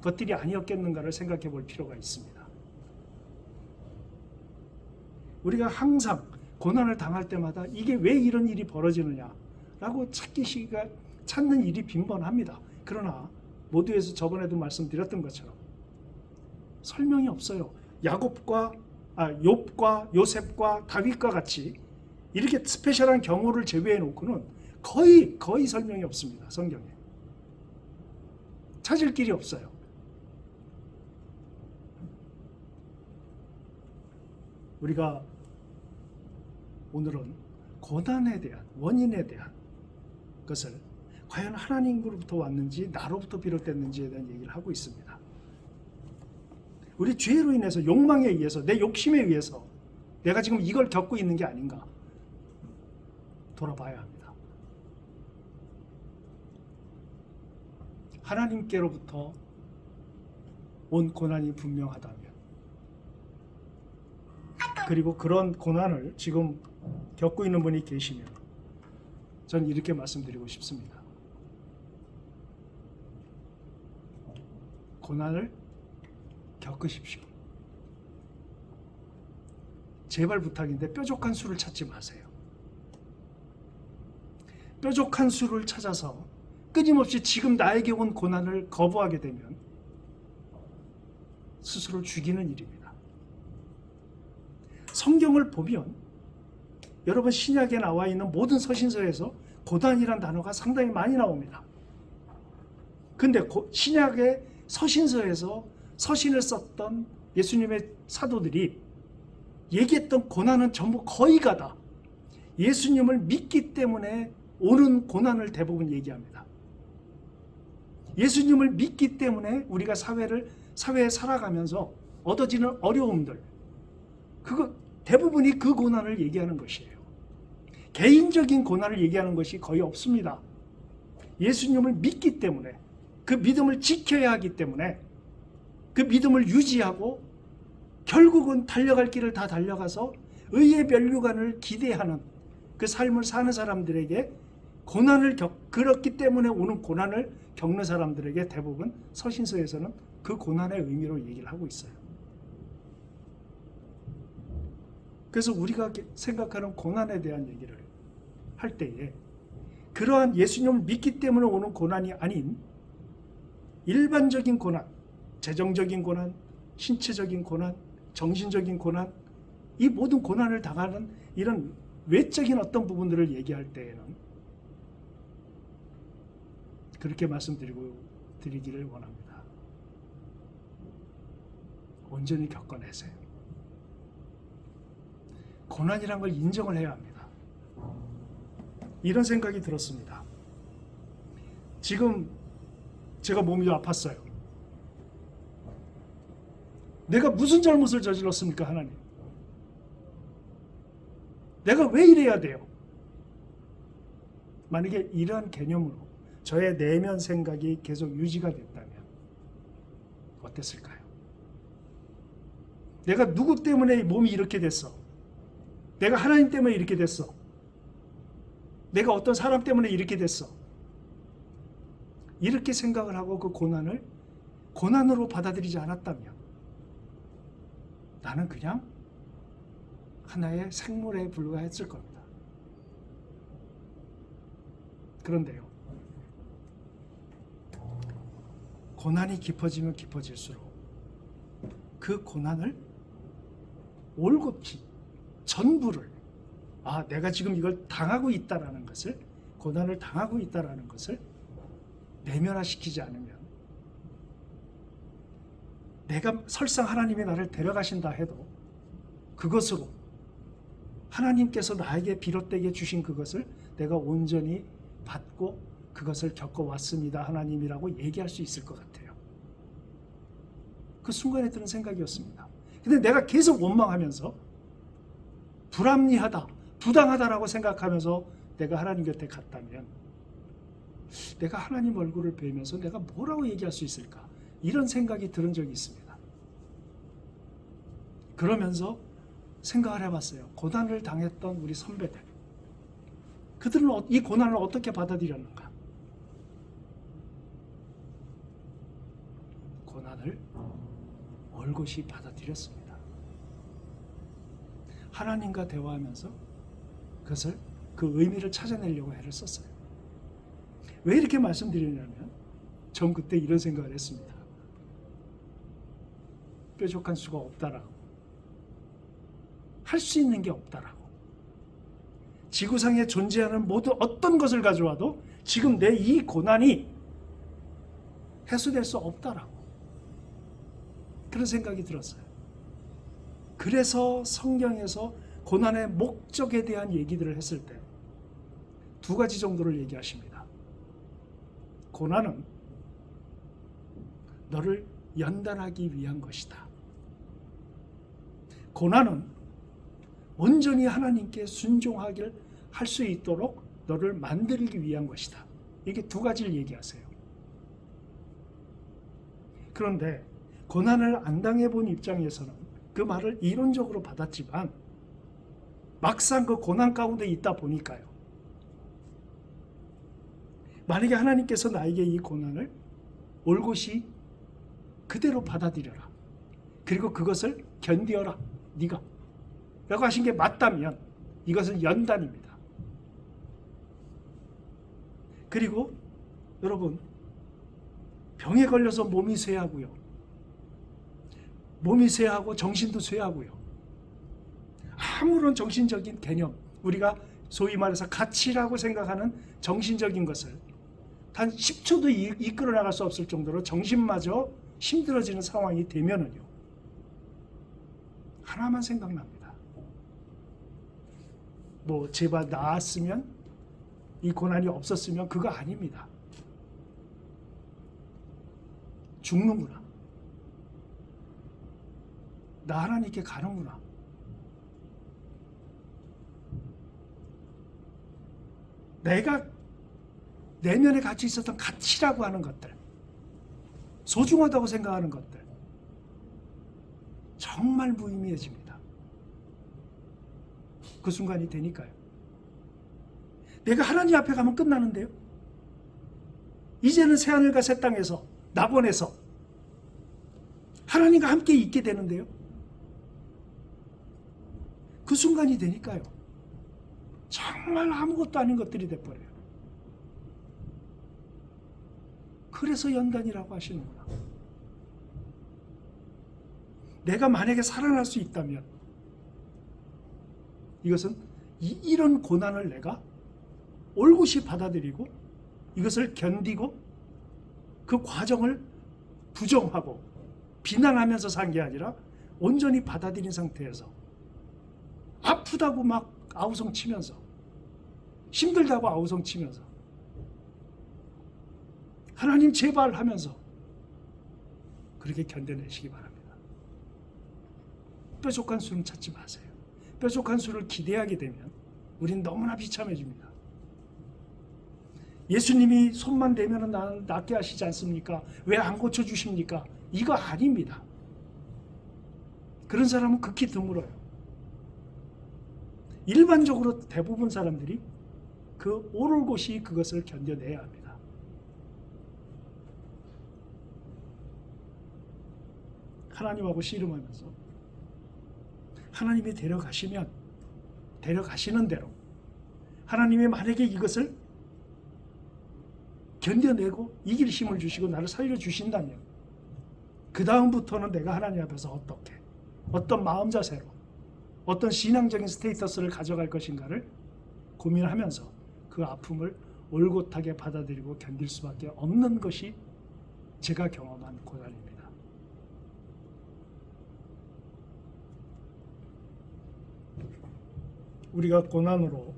S1: 것들이 아니었겠는가를 생각해 볼 필요가 있습니다. 우리가 항상 고난을 당할 때마다 이게 왜 이런 일이 벌어지느냐라고 찾는 일이 빈번합니다. 그러나 모두에서 저번에도 말씀드렸던 것처럼 설명이 없어요. 욥과 요셉과 다윗과 같이 이렇게 스페셜한 경우를 제외해 놓고는 거의 설명이 없습니다. 성경에. 찾을 길이 없어요. 우리가 오늘은 고난에 대한 원인에 대한 것을 과연 하나님으로부터 왔는지 나로부터 비롯됐는지에 대한 얘기를 하고 있습니다. 우리 죄로 인해서 욕망에 의해서 내 욕심에 의해서 내가 지금 이걸 겪고 있는 게 아닌가 돌아봐야 합니다. 하나님께로부터 온 고난이 분명하다면 그리고 그런 고난을 지금 겪고 있는 분이 계시면 전 이렇게 말씀드리고 싶습니다. 고난을 겪으십시오. 제발 부탁인데 뾰족한 수를 찾지 마세요. 뾰족한 수를 찾아서 끊임없이 지금 나에게 온 고난을 거부하게 되면 스스로를 죽이는 일입니다. 성경을 보면 여러분 신약에 나와 있는 모든 서신서에서 고난이란 단어가 상당히 많이 나옵니다. 근데 신약의 서신서에서 서신을 썼던 예수님의 사도들이 얘기했던 고난은 전부 거의가 다 예수님을 믿기 때문에 오는 고난을 대부분 얘기합니다. 예수님을 믿기 때문에 우리가 사회에 살아가면서 얻어지는 어려움들 대부분이 그 고난을 얘기하는 것이에요. 개인적인 고난을 얘기하는 것이 거의 없습니다. 예수님을 믿기 때문에 그 믿음을 지켜야 하기 때문에 그 믿음을 유지하고 결국은 달려갈 길을 다 달려가서 의의 면류관을 기대하는 그 삶을 사는 사람들에게 그렇기 때문에 오는 고난을 겪는 사람들에게 대부분 서신서에서는 그 고난의 의미로 얘기를 하고 있어요. 그래서 우리가 생각하는 고난에 대한 얘기를 할 때에 그러한 예수님을 믿기 때문에 오는 고난이 아닌 일반적인 고난, 재정적인 고난, 신체적인 고난, 정신적인 고난, 이 모든 고난을 당하는 이런 외적인 어떤 부분들을 얘기할 때에는 그렇게 말씀드리기를 원합니다. 온전히 겪어내세요. 고난이란 걸 인정을 해야 합니다. 이런 생각이 들었습니다. 지금 제가 몸이 아팠어요. 내가 무슨 잘못을 저질렀습니까, 하나님? 내가 왜 이래야 돼요? 만약에 이러한 개념으로 저의 내면 생각이 계속 유지가 됐다면 어땠을까요? 내가 누구 때문에 몸이 이렇게 됐어? 내가 하나님 때문에 이렇게 됐어? 내가 어떤 사람 때문에 이렇게 됐어? 이렇게 생각을 하고 그 고난을 고난으로 받아들이지 않았다면 나는 그냥 하나의 생물에 불과했을 겁니다. 그런데요, 고난이 깊어지면 깊어질수록 그 고난을 올곧이 전부를 내가 지금 이걸 당하고 있다라는 것을, 고난을 당하고 있다라는 것을 내면화시키지 않으면, 내가 설사 하나님이 나를 데려가신다 해도 그것으로 하나님께서 나에게 비롯되게 주신 그것을 내가 온전히 받고 그것을 겪어왔습니다, 하나님이라고 얘기할 수 있을 것 같아요. 그 순간에 드는 생각이었습니다. 근데 내가 계속 원망하면서 불합리하다, 부당하다라고 생각하면서 내가 하나님 곁에 갔다면 내가 하나님 얼굴을 뵈면서 내가 뭐라고 얘기할 수 있을까? 이런 생각이 들은 적이 있습니다. 그러면서 생각을 해봤어요. 고난을 당했던 우리 선배들, 그들은 이 고난을 어떻게 받아들였는가? 고난을 올곧이 받아들였습니다. 하나님과 대화하면서 그것을, 그 의미를 찾아내려고 애를 썼어요. 왜 이렇게 말씀드리냐면 전 그때 이런 생각을 했습니다. 뾰족한 수가 없다라고, 할 수 있는 게 없다라고, 지구상에 존재하는 모든 어떤 것을 가져와도 지금 내 이 고난이 해소될 수 없다라고, 그런 생각이 들었어요. 그래서 성경에서 고난의 목적에 대한 얘기들을 했을 때 두 가지 정도를 얘기하십니다. 고난은 너를 연단하기 위한 것이다. 고난은 온전히 하나님께 순종하길 할 수 있도록 너를 만들기 위한 것이다. 이게 두 가지를 얘기하세요. 그런데 고난을 안 당해본 입장에서는 그 말을 이론적으로 받았지만 막상 그 고난 가운데 있다 보니까요, 만약에 하나님께서 나에게 이 고난을 올곧이 그대로 받아들여라, 그리고 그것을 견디어라 네가 라고 하신 게 맞다면 이것은 연단입니다. 그리고 여러분, 병에 걸려서 몸이 쇠하고요, 몸이 쇠하고 정신도 쇠하고요, 아무런 정신적인 개념, 우리가 소위 말해서 가치라고 생각하는 정신적인 것을 단 10초도 이끌어 나갈 수 없을 정도로 정신마저 힘들어지는 상황이 되면은요, 하나만 생각납니다. 제발 나았으면, 이 고난이 없었으면, 그거 아닙니다. 죽는구나, 나 하나님께 가는구나, 내가 내면에 같이 있었던 가치라고 하는 것들, 소중하다고 생각하는 것들, 정말 무의미해집니다. 그 순간이 되니까요. 내가 하나님 앞에 가면 끝나는데요, 이제는 새하늘과 새 땅에서 낙원에서 하나님과 함께 있게 되는데요, 그 순간이 되니까요, 정말 아무것도 아닌 것들이 돼버려요. 그래서 연단이라고 하시는구나. 내가 만약에 살아날 수 있다면 이것은 이런 고난을 내가 올곧이 받아들이고 이것을 견디고 그 과정을 부정하고 비난하면서 산 게 아니라 온전히 받아들인 상태에서 아프다고 막 아우성 치면서 힘들다고 아우성치면서 하나님 제발 하면서 그렇게 견뎌내시기 바랍니다. 뾰족한 수는 찾지 마세요. 뾰족한 수를 기대하게 되면 우린 너무나 비참해집니다. 예수님이 손만 대면 나는 낫게 하시지 않습니까? 왜 안 고쳐주십니까? 이거 아닙니다. 그런 사람은 극히 드물어요. 일반적으로 대부분 사람들이 그 오를곳이 그것을 견뎌내야 합니다. 하나님하고 씨름하면서 하나님이 데려가시면 데려가시는 대로 하나님이 만약에 이것을 견뎌내고 이길 힘을 주시고 나를 살려주신다면 그 다음부터는 내가 하나님 앞에서 어떻게 어떤 마음 자세로 어떤 신앙적인 스테이터스를 가져갈 것인가를 고민하면서 그 아픔을 올곧하게 받아들이고 견딜 수밖에 없는 것이 제가 경험한 고난입니다. 우리가 고난으로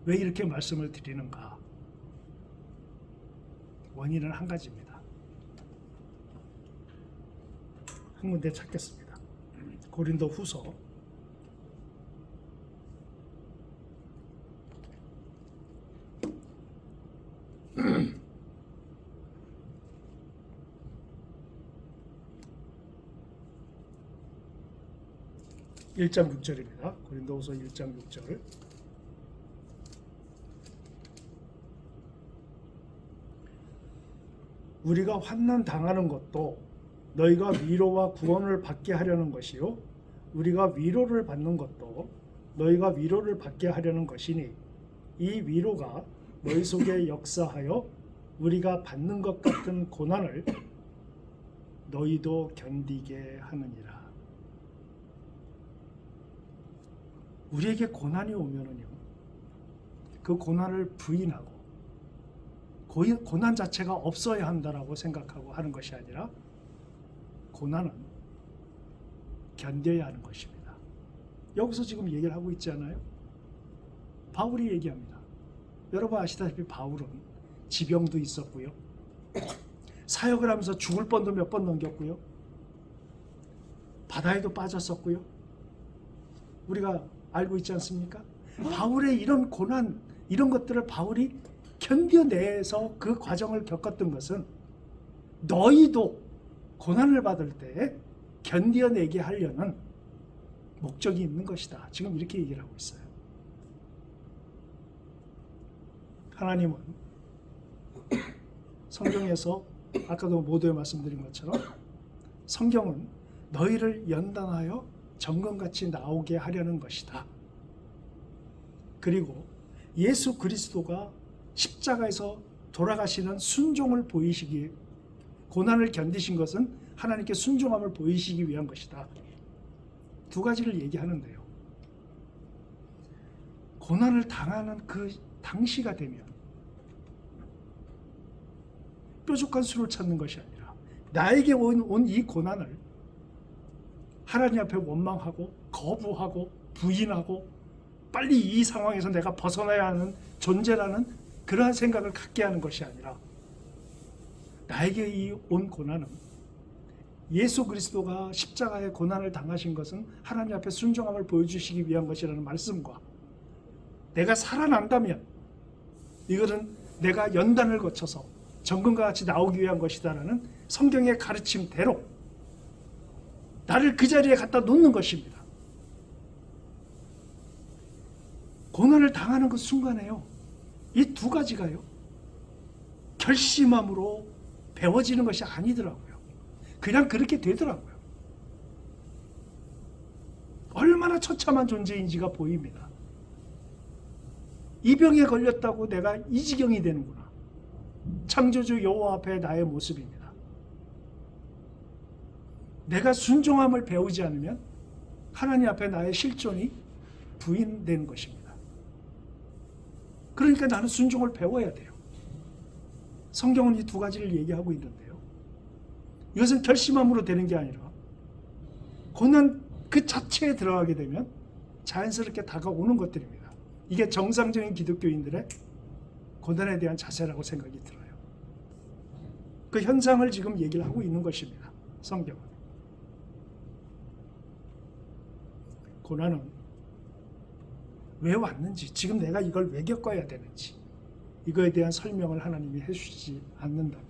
S1: 왜 이렇게 말씀을 드리는가? 원인은 한 가지입니다. 한 군데 찾겠습니다. 고린도 후서 1장 6절입니다. 고린도후서 1장 6절. 우리가 환난 당하는 것도 너희가 위로와 구원을 받게 하려는 것이요 우리가 위로를 받는 것도 너희가 위로를 받게 하려는 것이니 이 위로가 너희 속에 역사하여 우리가 받는 것 같은 고난을 너희도 견디게 하느니라. 우리에게 고난이 오면은요, 그 고난을 부인하고 고난 자체가 없어야 한다라고 생각하고 하는 것이 아니라 고난은 견뎌야 하는 것입니다. 여기서 지금 얘기를 하고 있지 않아요? 바울이 얘기합니다. 여러분 아시다시피 바울은 지병도 있었고요, 사역을 하면서 죽을 뻔도 몇 번 넘겼고요, 바다에도 빠졌었고요. 우리가 알고 있지 않습니까? 바울의 이런 고난, 이런 것들을 바울이 견뎌내서 그 과정을 겪었던 것은 너희도 고난을 받을 때 견뎌내게 하려는 목적이 있는 것이다. 지금 이렇게 얘기를 하고 있어요. 하나님은 성경에서 아까도 모두에 말씀드린 것처럼 성경은 너희를 연단하여 정금같이 나오게 하려는 것이다. 그리고 예수 그리스도가 십자가에서 돌아가시는 순종을 보이시기, 고난을 견디신 것은 하나님께 순종함을 보이시기 위한 것이다. 두 가지를 얘기하는데요. 고난을 당하는 그 당시가 되면 뾰족한 수를 찾는 것이 아니라 나에게 온 이 고난을 하나님 앞에 원망하고 거부하고 부인하고 빨리 이 상황에서 내가 벗어나야 하는 존재라는 그러한 생각을 갖게 하는 것이 아니라 나에게 이 온 고난은 예수 그리스도가 십자가의 고난을 당하신 것은 하나님 앞에 순종함을 보여주시기 위한 것이라는 말씀과 내가 살아난다면 이것은 내가 연단을 거쳐서 정금과 같이 나오기 위한 것이다라는 성경의 가르침대로 나를 그 자리에 갖다 놓는 것입니다. 고난을 당하는 그 순간에요, 이 두 가지가요, 결심함으로 배워지는 것이 아니더라고요. 그냥 그렇게 되더라고요. 얼마나 처참한 존재인지가 보입니다. 이 병에 걸렸다고 내가 이 지경이 되는구나. 창조주 여호와 앞에 나의 모습입니다. 내가 순종함을 배우지 않으면 하나님 앞에 나의 실존이 부인되는 것입니다. 그러니까 나는 순종을 배워야 돼요. 성경은 이 두 가지를 얘기하고 있는데요, 이것은 결심함으로 되는 게 아니라 고난 그 자체에 들어가게 되면 자연스럽게 다가오는 것들입니다. 이게 정상적인 기독교인들의 고난에 대한 자세라고 생각이 들어요. 그 현상을 지금 얘기를 하고 있는 것입니다. 성경은. 고난은 왜 왔는지, 지금 내가 이걸 왜 겪어야 되는지, 이거에 대한 설명을 하나님이 해주시지 않는다면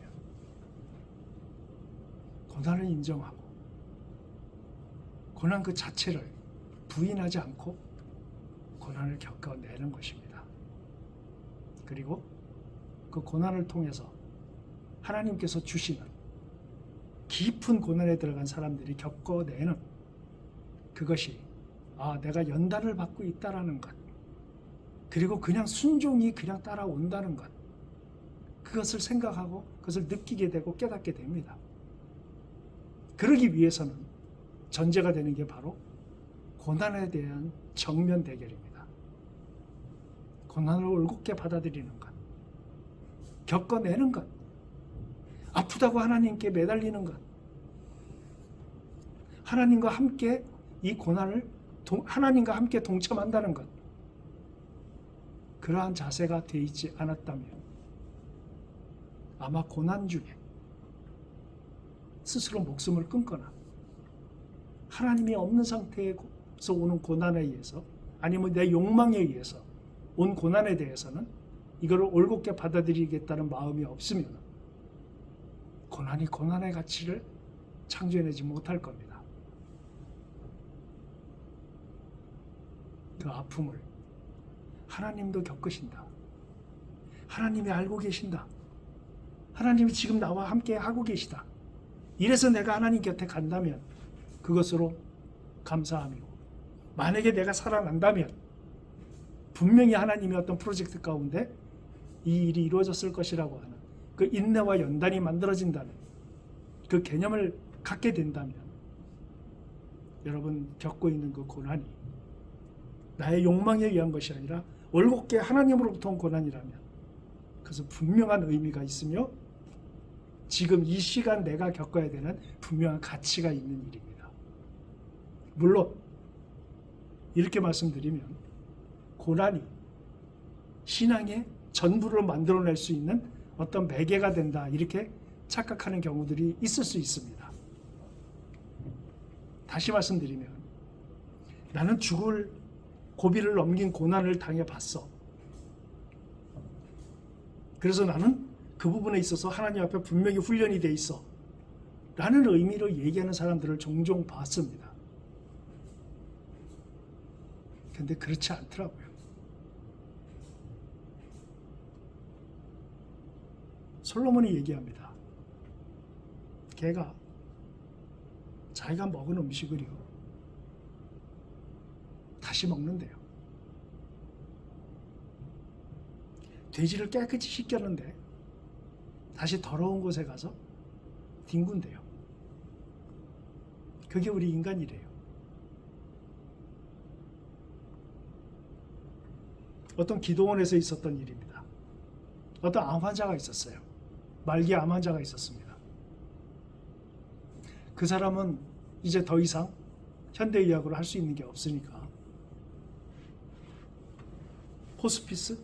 S1: 고난을 인정하고 고난 그 자체를 부인하지 않고 고난을 겪어내는 것입니다. 그리고 그 고난을 통해서 하나님께서 주시는 깊은 고난에 들어간 사람들이 겪어내는 그것이 내가 연단을 받고 있다라는 것, 그리고 그냥 순종이 그냥 따라온다는 것, 그것을 생각하고 그것을 느끼게 되고 깨닫게 됩니다. 그러기 위해서는 전제가 되는 게 바로 고난에 대한 정면 대결입니다. 고난을 올곧게 받아들이는 것, 겪어내는 것, 아프다고 하나님께 매달리는 것, 하나님과 함께 이 고난을 하나님과 함께 동참한다는 것, 그러한 자세가 되어 있지 않았다면 아마 고난 중에 스스로 목숨을 끊거나 하나님이 없는 상태에서 오는 고난에 의해서, 아니면 내 욕망에 의해서 온 고난에 대해서는 이거를 올곧게 받아들이겠다는 마음이 없으면 고난이 고난의 가치를 창조해내지 못할 겁니다. 그 아픔을 하나님도 겪으신다. 하나님이 알고 계신다. 하나님이 지금 나와 함께 하고 계시다. 이래서 내가 하나님 곁에 간다면 그것으로 감사함이고, 만약에 내가 살아난다면 분명히 하나님의 어떤 프로젝트 가운데 이 일이 이루어졌을 것이라고 하는 그 인내와 연단이 만들어진다는 그 개념을 갖게 된다면, 여러분 겪고 있는 그 고난이 나의 욕망에 의한 것이 아니라 올곧게 하나님으로부터 온 고난이라면 그것은 분명한 의미가 있으며 지금 이 시간 내가 겪어야 되는 분명한 가치가 있는 일입니다. 물론 이렇게 말씀드리면 고난이 신앙의 전부를 만들어낼 수 있는 어떤 매개가 된다, 이렇게 착각하는 경우들이 있을 수 있습니다. 다시 말씀드리면 나는 죽을 고비를 넘긴 고난을 당해봤어. 그래서 나는 그 부분에 있어서 하나님 앞에 분명히 훈련이 돼 있어 라는 의미로 얘기하는 사람들을 종종 봤습니다. 근데 그렇지 않더라고요. 솔로몬이 얘기합니다. 걔가 자기가 먹은 음식을요 다시 먹는데요. 돼지를 깨끗이 씻겼는데 다시 더러운 곳에 가서 뒹군대요. 그게 우리 인간이래요. 어떤 기도원에서 있었던 일입니다. 어떤 암 환자가 있었어요. 말기 암 환자가 있었습니다. 그 사람은 이제 더 이상 현대의학으로 할 수 있는 게 없으니까 호스피스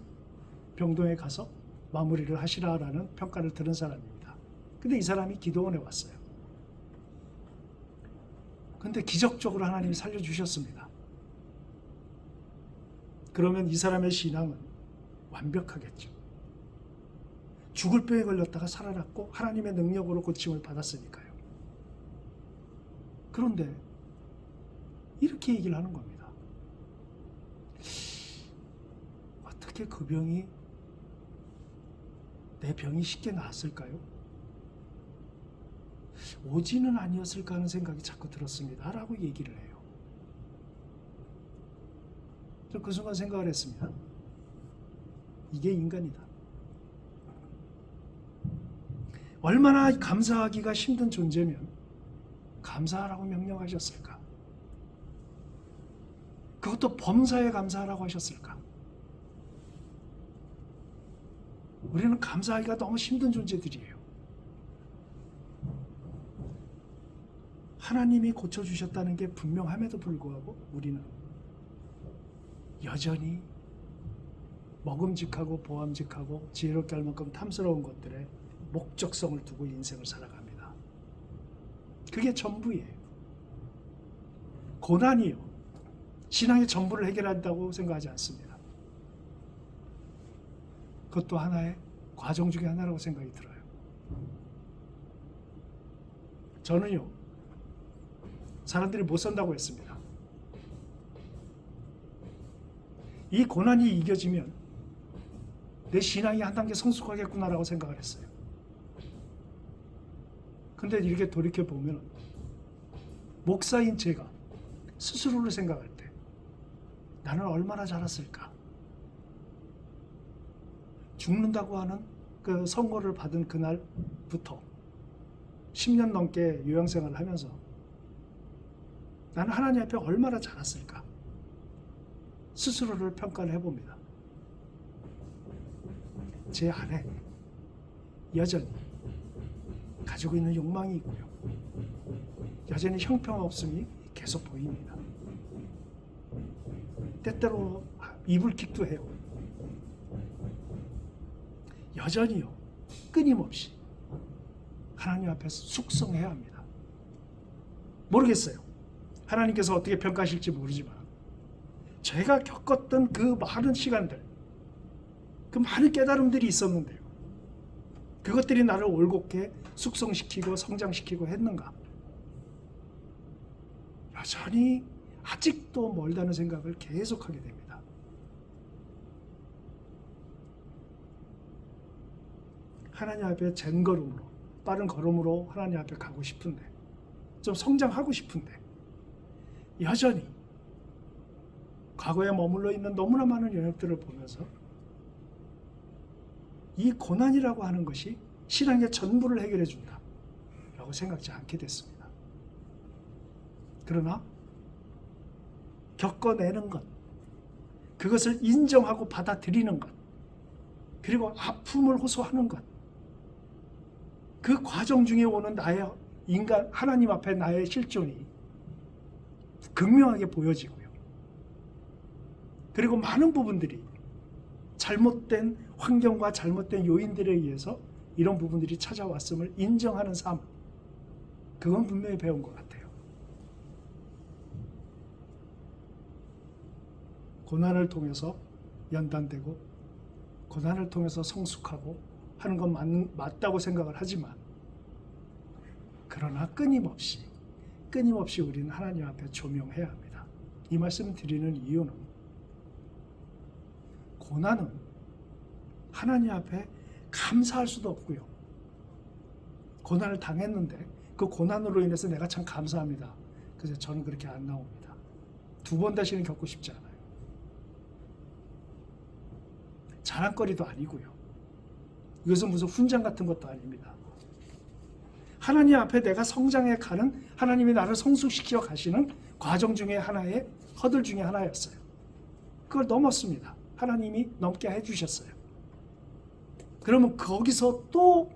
S1: 병동에 가서 마무리를 하시라라는 평가를 들은 사람입니다. 근데 이 사람이 기도원에 왔어요. 근데 기적적으로 하나님이 살려주셨습니다. 그러면 이 사람의 신앙은 완벽하겠죠. 죽을 병에 걸렸다가 살아났고 하나님의 능력으로 고침을 받았으니까요. 그런데 이렇게 얘기를 하는 겁니다. 어떻게 그 병이, 내 병이 쉽게 나았을까요? 오지는 아니었을까 하는 생각이 자꾸 들었습니다 라고 얘기를 해요. 저 그 순간 생각을 했습니다. 이게 인간이다. 얼마나 감사하기가 힘든 존재면 감사하라고 명령하셨을까? 그것도 범사에 감사하라고 하셨을까? 우리는 감사하기가 너무 힘든 존재들이에요. 하나님이 고쳐주셨다는 게 분명함에도 불구하고 우리는 여전히 먹음직하고 보암직하고 지혜롭게 할 만큼 탐스러운 것들에 목적성을 두고 인생을 살아갑니다. 그게 전부예요. 고난이요, 신앙의 전부를 해결한다고 생각하지 않습니다. 그것도 하나의 과정 중에 하나라고 생각이 들어요. 저는요, 사람들이 못 산다고 했습니다. 이 고난이 이겨지면 내 신앙이 한 단계 성숙하겠구나라고 생각을 했어요. 근데 이렇게 돌이켜보면 목사인 제가 스스로를 생각할 때 나는 얼마나 자랐을까? 죽는다고 하는 그 선고를 받은 그날부터 10년 넘게 요양생활을 하면서 나는 하나님 앞에 얼마나 자랐을까? 스스로를 평가를 해봅니다. 제 안에 여전히 가지고 있는 욕망이 있고요. 여전히 형편없음이 계속 보입니다. 때때로 이불킥도 해요. 여전히요, 끊임없이 하나님 앞에서 숙성해야 합니다. 모르겠어요. 하나님께서 어떻게 평가하실지 모르지만 제가 겪었던 그 많은 시간들, 그 많은 깨달음들이 있었는데요. 그것들이 나를 올곧게 숙성시키고 성장시키고 했는가? 여전히 아직도 멀다는 생각을 계속하게 됩니다. 하나님 앞에 젠 걸음으로, 빠른 걸음으로 하나님 앞에 가고 싶은데, 좀 성장하고 싶은데 여전히 과거에 머물러 있는 너무나 많은 영역들을 보면서 이 고난이라고 하는 것이 신앙의 전부를 해결해 준다 라고 생각지 않게 됐습니다. 그러나 겪어내는 것, 그것을 인정하고 받아들이는 것, 그리고 아픔을 호소하는 것, 그 과정 중에 오는 나의 인간, 하나님 앞에 나의 실존이 극명하게 보여지고요. 그리고 많은 부분들이 잘못된 환경과 잘못된 요인들에 의해서 이런 부분들이 찾아왔음을 인정하는 삶, 그건 분명히 배운 것 같아요. 고난을 통해서 연단되고 고난을 통해서 성숙하고 하는 건 맞다고 생각을 하지만, 그러나 끊임없이 우리는 하나님 앞에 조명해야 합니다. 이 말씀을 드리는 이유는 고난은 하나님 앞에 감사할 수도 없고요. 고난을 당했는데 그 고난으로 인해서 내가 참 감사합니다. 그래서 저는 그렇게 안 나옵니다. 2번 다시는 겪고 싶지 않아요. 자랑거리도 아니고요. 이것은 무슨 훈장 같은 것도 아닙니다. 하나님 앞에 내가 성장해 가는, 하나님이 나를 성숙시켜 가시는 과정 중에 하나의 허들 중에 하나였어요. 그걸 넘었습니다. 하나님이 넘게 해주셨어요. 그러면 거기서 또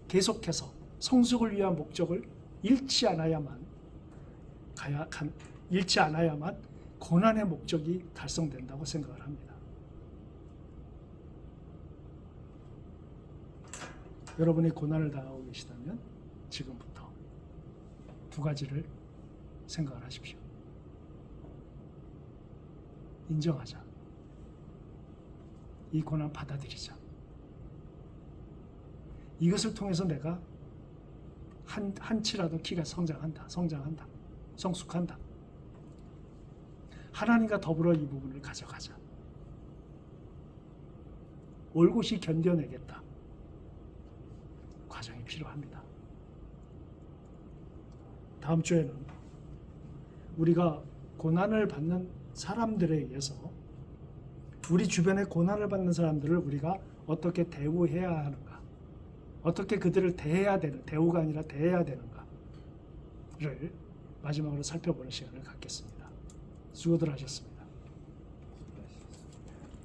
S1: 계속해서 성숙을 위한 목적을 잃지 않아야만 고난의 목적이 달성된다고 생각을 합니다. 여러분이 고난을 당하고 계시다면 지금부터 2가지를 생각을 하십시오. 인정하자. 이 고난 받아들이자. 이것을 통해서 내가 한치라도 키가 성장한다. 성숙한다. 하나님과 더불어 이 부분을 가져가자. 올곧이 견뎌내겠다. 과정이 필요합니다. 다음 주에는 우리가 고난을 받는 사람들에 의해서, 우리 주변에 고난을 받는 사람들을 우리가 어떻게 대우해야 하는가, 어떻게 그들을 대우가 아니라 대해야 되는가를 마지막으로 살펴보는 시간을 갖겠습니다. 수고들 하셨습니다.